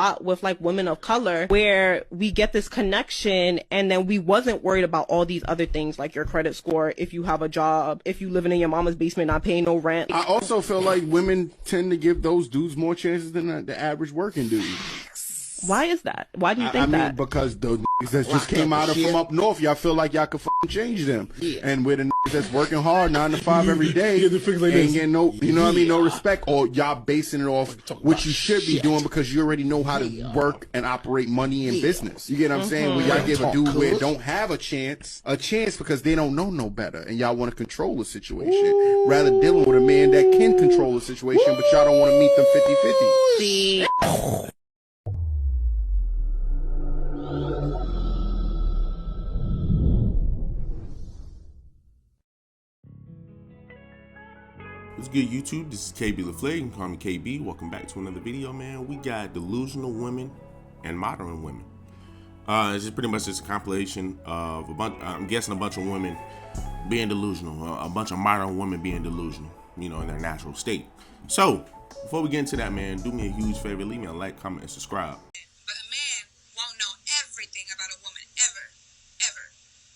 lot with like women of color, where we get this connection and then we wasn't worried about all these other things like your credit score, if you have a job, if you living in your mama's basement not paying no rent. I also feel like women tend to give those dudes more chances than the average working dude. Why is that? Why do you think that? Because the niggas that just came out from up north, y'all feel like y'all could change them. Yeah. And with the niggas that's working hard 9 to 5 every day, ain't getting no, you know what I mean, no respect, or y'all basing it off what you should be doing because you already know how to work and operate money in business. You get what I'm saying? When y'all give a dude where don't have a chance because they don't know no better, and y'all want to control the situation rather dealing with a man that can control the situation, but y'all don't want to meet them 50-50. See. What's good, YouTube? This is KB LaFleur. You can call me KB. Welcome back to another video, man. We got delusional women and modern women. This is pretty much just a compilation of a bunch. I'm guessing a bunch of women being delusional, a bunch of modern women being delusional, you know, in their natural state. So, before we get into that, man, do me a huge favor. Leave me a like, comment, and subscribe. But a man won't know everything about a woman ever,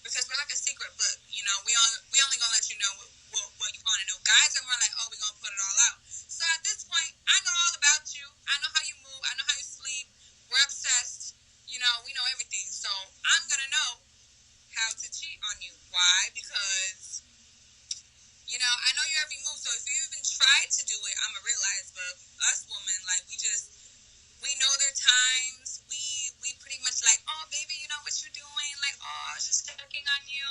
because we're like a secret book. You know, we only gonna let you know what you want to know. Guys are more like, oh, we're gonna put it all out. So at this point, I know all about you. I know how you move. I know how you sleep. We're obsessed. You know, we know everything. So I'm gonna know how to cheat on you. Why? Because, you know, I know your every move. So if you even try to do it, I'ma realize. But us women, like, we know their times. We pretty much like, oh, baby, you know what you doing? Like, oh, I was just checking on you.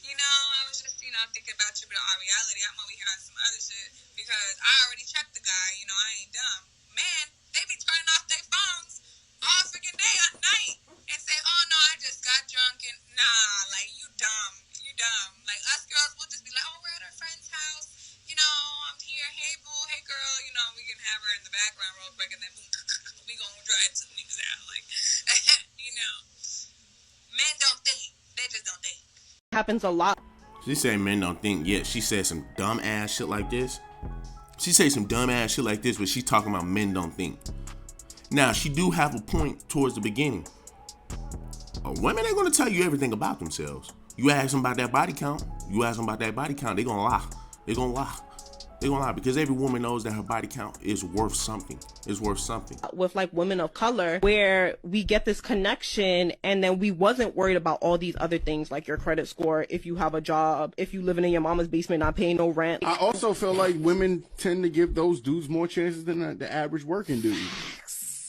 You know, I was just, you know, thinking about you. But in all reality, I'm over here on some other shit because I already checked the guy. You know, I ain't dumb. Man, they be turning off their phones all freaking day at night and say, oh, no, I just got drunk. And nah, like, you dumb. You dumb. Like, us girls will just be like, oh, we're at our friend's house. You know, I'm here. Hey, boo. Hey, girl. You know, we can have her in the background real quick and then we gonna drive to the niggas out. Like, you know, men don't think. They just don't think. Happens a lot. She said men don't think. Yeah, she said some dumb ass shit like this. She say some dumb ass shit like this, but she's talking about men don't think. Now, she do have a point towards the beginning. Women ain't gonna tell you everything about themselves. You ask them about that body count. They gonna lie. They gonna lie because every woman knows that her body count is worth something. With like women of color, where we get this connection and then we wasn't worried about all these other things like your credit score, if you have a job, if you living in your mama's basement not paying no rent. I also feel like women tend to give those dudes more chances than the average working dude.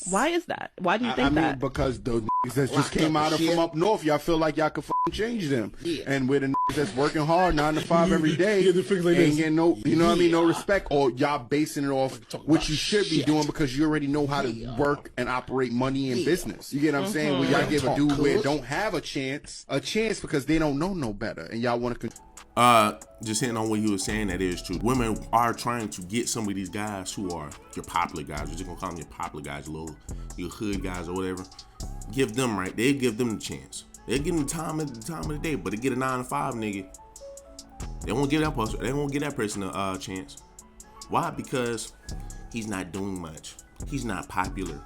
Why is that? Why do you think that? Because those niggas that just came out from up north, y'all feel like y'all could change them. Yeah. And with the niggas that's working hard 9 to 5 every day, ain't getting no, you know what I mean, no respect, or y'all basing it off what you should be doing because you already know how to work and operate money in business. You get what I'm saying? When y'all give a dude where don't have a chance because they don't know no better, and y'all want to. Just hitting on what he was saying, that is true. Women are trying to get some of these guys who are your popular guys. We're just gonna call them your popular guys, your hood guys or whatever. Give them right. They give them the chance. They give them the time of the day, but to get a 9 to 5 nigga, they won't give that person. They won't give that person a chance. Why? Because he's not doing much. He's not popular.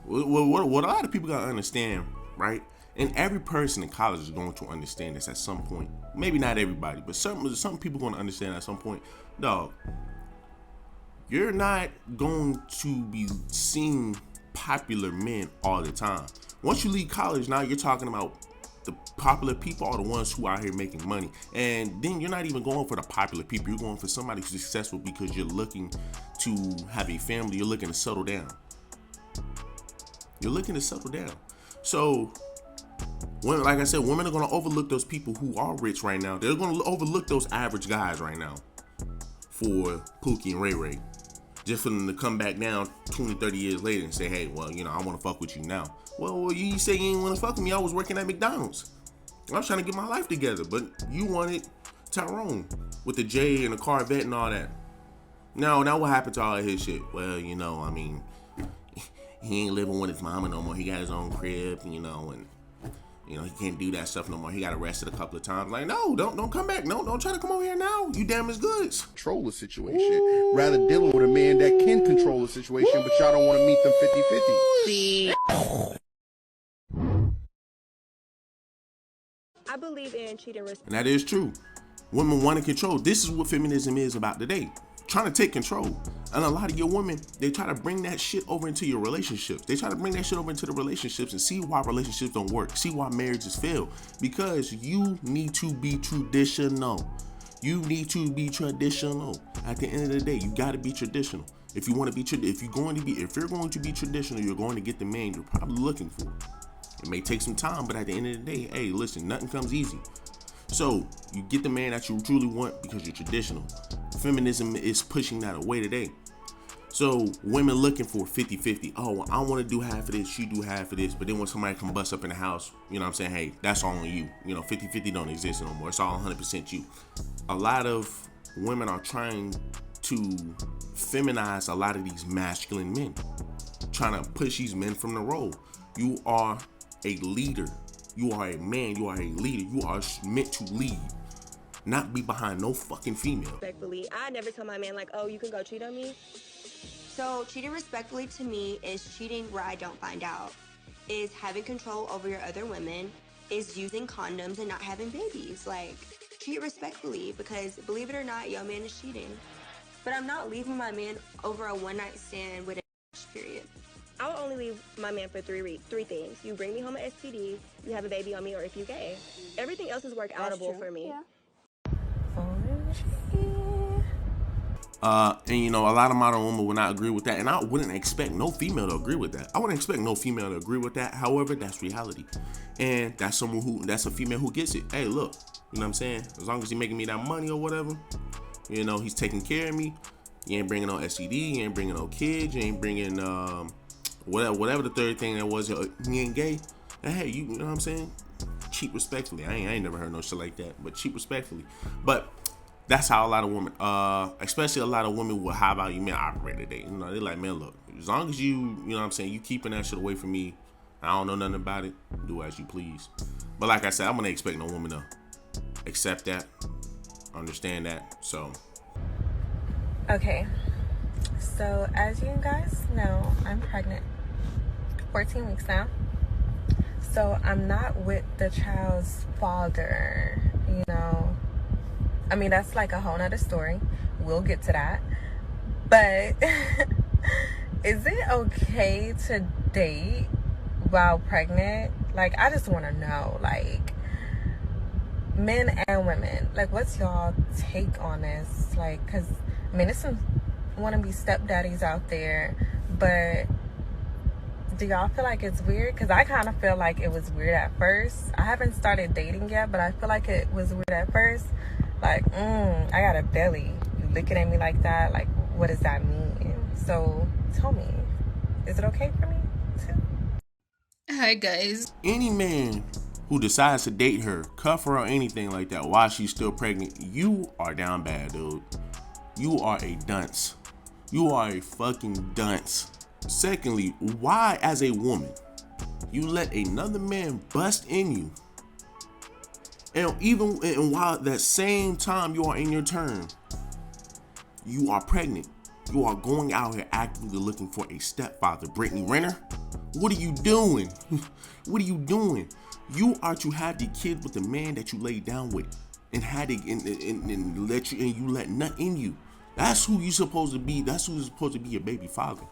What a lot of people gotta understand, right? And every person in college is going to understand this at some point. Maybe not everybody, but some people going to understand at some point. Dog, you're not going to be seeing popular men all the time. Once you leave college, now you're talking about the popular people are the ones who are out here making money. And then you're not even going for the popular people. You're going for somebody who's successful because you're looking to have a family. You're looking to settle down. So, women, like I said, women are going to overlook those people who are rich right now. They're going to overlook those average guys right now for Pookie and Ray Ray. Just for them to come back down 20, 30 years later and say, hey, well, you know, I want to fuck with you now. Well, you say you ain't want to fuck with me. I was working at McDonald's. I was trying to get my life together, but you wanted Tyrone with the J and the Corvette and all that. Now what happened to all of his shit? Well, you know, I mean, he ain't living with his mama no more. He got his own crib, you know, and You know, he can't do that stuff no more. He got arrested a couple of times. Like, no, don't come back. No, don't try to come over here now. You damaged goods. Control the situation. Rather dealing with a man that can control the situation, but y'all don't want to meet them 50-50. See, I believe in cheating respect. And that is true. Women want to control. This is what feminism is about today. Trying to take control. And a lot of your women, they try to bring that shit over into your relationships. They try to bring that shit over into the relationships and see why relationships don't work. See why marriages fail. Because you need to be traditional. You need to be traditional. At the end of the day, you got to be traditional. If you want to be if you're going to be traditional, you're going to get the man you're probably looking for. It may take some time, but at the end of the day, hey, listen, nothing comes easy. So you get the man that you truly want because you're traditional. Feminism is pushing that away today. So women looking for 50-50. Oh, I want to do half of this, you do half of this. But then when somebody come bust up in the house, you know what I'm saying? Hey, that's all on you. You know, 50-50 don't exist no more. It's all 100% you. A lot of women are trying to feminize a lot of these masculine men. Trying to push these men from the role. You are a leader. You are a man. You are a leader. You are meant to lead. Not be behind no fucking female. Respectfully, I never tell my man like, oh, you can go cheat on me. So cheating respectfully to me is cheating where I don't find out, is having control over your other women, is using condoms and not having babies. Like, cheat respectfully, because believe it or not, your man is cheating. But I'm not leaving my man over a one-night stand with a period. I will only leave my man for three things. You bring me home an STD, you have a baby on me, or if you gay. Everything else is work-outable for me. Yeah. And you know, a lot of modern women would not agree with that, and I wouldn't expect no female to agree with that. I wouldn't expect no female to agree with that. However, that's reality, and that's a female who gets it. Hey, look, you know what I'm saying? As long as he's making me that money or whatever, you know, he's taking care of me. You ain't bringing no STD, you ain't bringing no kids, you ain't bringing whatever the third thing that was. He ain't gay. And hey, you know what I'm saying? Cheat respectfully. I ain't never heard no shit like that, but cheat respectfully. But that's how a lot of women, especially a lot of women with high value men operate today. You know, they're like, man, look, as long as you know what I'm saying, you keeping that shit away from me, I don't know nothing about it, do as you please. But like I said, I'm gonna expect no woman to accept that, understand that, so. Okay, so as you guys know, I'm pregnant, 14 weeks now. So I'm not with the child's father, you know. I mean, that's like a whole nother story. We'll get to that. But is it okay to date while pregnant? Like, I just want to know, like, men and women, like, what's y'all take on this? Like, because, I mean, there's some wannabe stepdaddies out there, but do y'all feel like it's weird? Because I kind of feel like it was weird at first. I haven't started dating yet, but I feel like it was weird at first. Like, I got a belly. You looking at me like that? Like, what does that mean? So, tell me, is it okay for me too? Hi, guys. Any man who decides to date her, cuff her or anything like that while she's still pregnant, you are down bad, dude. You are a dunce. You are a fucking dunce. Secondly, why as a woman you let another man bust in you, and while at that same time you are in your turn, you are pregnant, you are going out here actively looking for a stepfather. Brittany Renner, what are you doing? What are you doing? You are to have the kid with the man that you laid down with and had it and let you, and you let nut in you. That's who you supposed to be. That's who's supposed to be your baby father.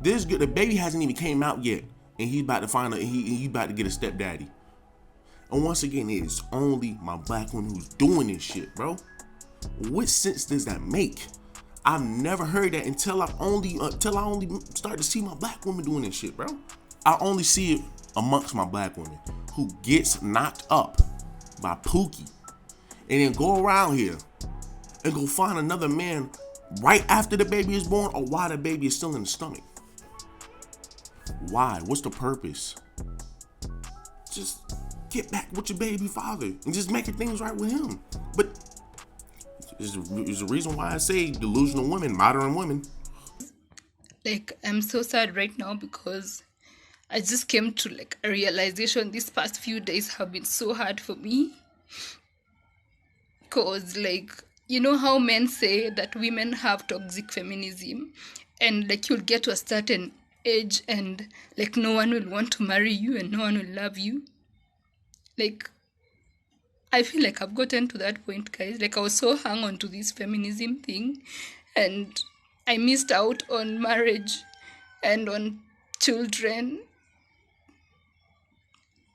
The baby hasn't even came out yet, and he's about to he's about to get a stepdaddy. And once again, it is only my black woman who's doing this shit, bro. What sense does that make? I've never heard that until I only start to see my black woman doing this shit, bro. I only see it amongst my black women who gets knocked up by Pookie and then go around here and go find another man right after the baby is born or while the baby is still in the stomach. Why? What's the purpose? Just get back with your baby father and just making things right with him. But there's a reason why I say delusional women, modern women. Like, I'm so sad right now because I just came to like a realization these past few days have been so hard for me. Because like, you know how men say that women have toxic feminism, and like you'll get to a certain age and like no one will want to marry you and no one will love you. Like, I feel like I've gotten to that point, guys. Like, I was so hung on to this feminism thing, and I missed out on marriage and on children.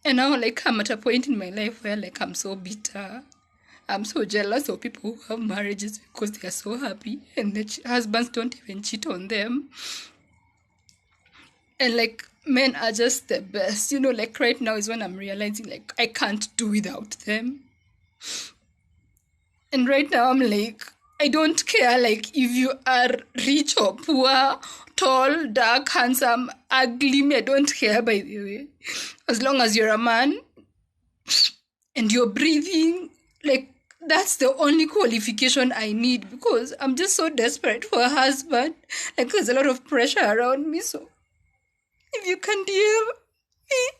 And now, like, I'm at a point in my life where, like, I'm so bitter. I'm so jealous of people who have marriages because they are so happy and their husbands don't even cheat on them. And, like, men are just the best. You know, like, right now is when I'm realizing, like, I can't do without them. And right now I'm like, I don't care, like, if you are rich or poor, tall, dark, handsome, ugly, me, I don't care, by the way. As long as you're a man and you're breathing, like, that's the only qualification I need, because I'm just so desperate for a husband. Like, there's a lot of pressure around me, so if you can DM me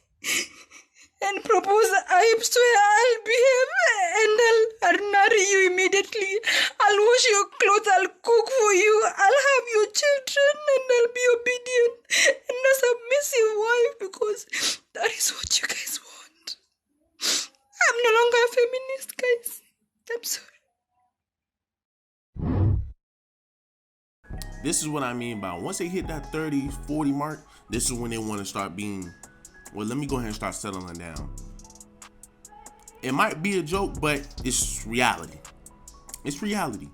and propose, I swear I'll behave and I'll marry you immediately. I'll wash your clothes, I'll cook for you, I'll have your children, and I'll be obedient and a submissive wife, because that is what you guys want. I'm no longer a feminist, guys. I'm sorry. This is what I mean by once they hit that 30, 40 mark, this is when they want to start being, well, let me go ahead and start settling down. It might be a joke, but it's reality. It's reality.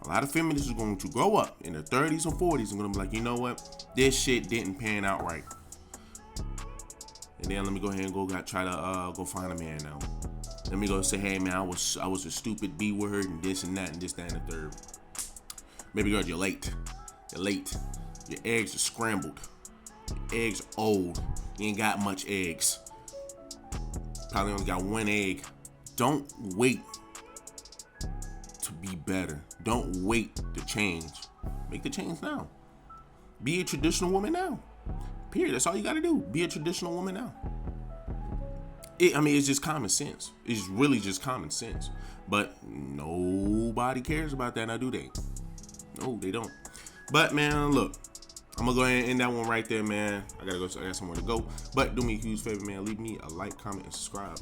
A lot of feminists are going to grow up in their 30s or 40s and going to be like, you know what? This shit didn't pan out right. And then let me go ahead and try to go find a man now. Let me go say, hey man, I was a stupid B word and this and that and this, that, and the third. Baby girl, you're late. You're late. Your eggs are scrambled. Your eggs are old. You ain't got much eggs. Probably only got one egg. Don't wait to be better. Don't wait to change. Make the change now. Be a traditional woman now. Period. That's all you gotta do. Be a traditional woman now. It's just common sense. It's really just common sense. But nobody cares about that now, do they? No, they don't. But man, look, I'm gonna go ahead and end that one right there, man. I got somewhere to go. But do me a huge favor, man. Leave me a like, comment, and subscribe.